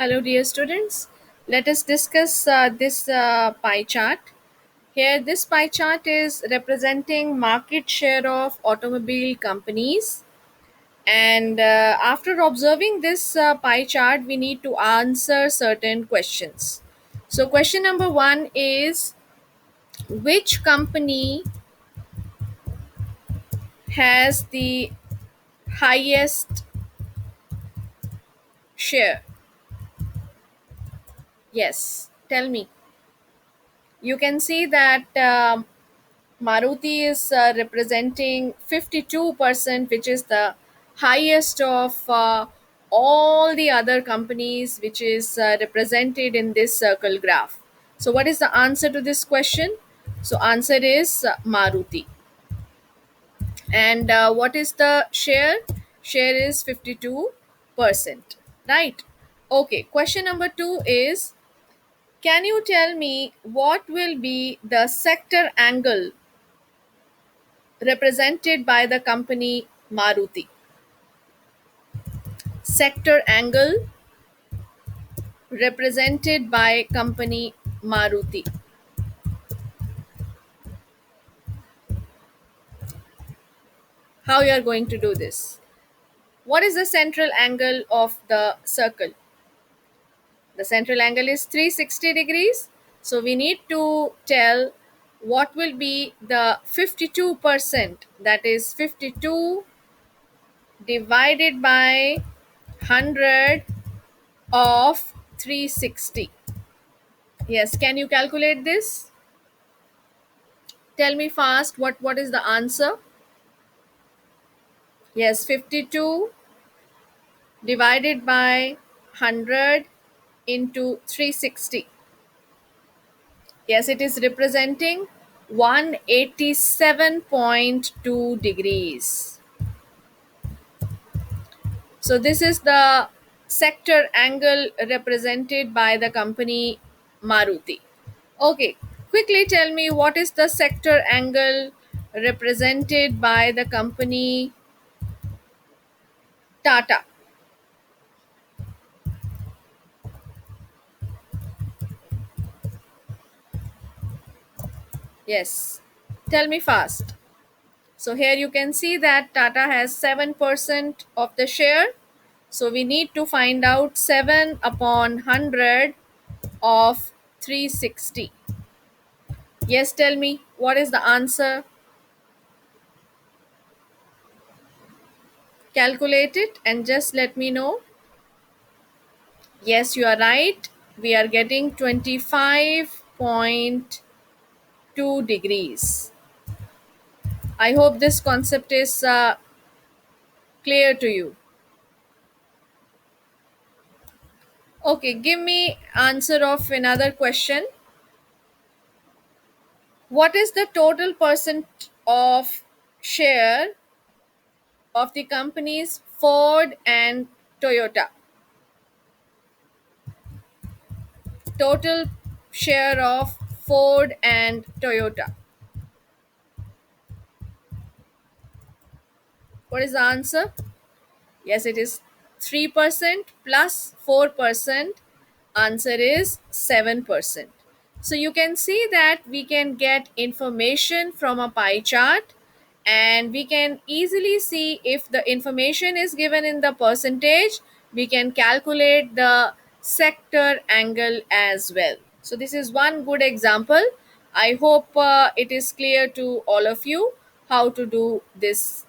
Hello, dear students. Let us discuss this pie chart. Here, this pie chart is representing market share of automobile companies. And after observing this pie chart, we need to answer certain questions. So, question number one is, which company has the highest share? Yes, tell me. You can see that Maruti is representing 52%, which is the highest of all the other companies which is represented in this circle graph. So, what is the answer to this question? So, answer is Maruti. And what is the share? Share is 52%. Right. Okay. Question number two is, can you tell me what will be the sector angle represented by the company Maruti? Sector angle represented by company Maruti. How you are going to do this? What is the central angle of the circle? The central angle is 360 degrees. So we need to tell what will be the 52%, that is 52 divided by 100 of 360. Yes, can you calculate this? Tell me fast what is the answer? Yes, 52 divided by 100 into 360. Yes, it is representing 187.2 degrees. So this is the sector angle represented by the company Maruti. Okay, quickly tell me what is the sector angle represented by the company Tata. Yes, tell me fast. So here you can see that Tata has 7% of the share. So we need to find out 7 upon 100 of 360. Yes, tell me what is the answer? Calculate it and just let me know. Yes, you are right. We are getting 25.2 degrees. I hope this concept is clear to you. Okay, give me answer of another question. What is the total percent of share of the companies Ford and Toyota? Total share of Ford and Toyota. What is the answer? Yes, it is 3% plus 4%. Answer is 7%. So you can see that we can get information from a pie chart, and we can easily see if the information is given in the percentage, we can calculate the sector angle as well. So this is one good example. I hope it is clear to all of you how to do this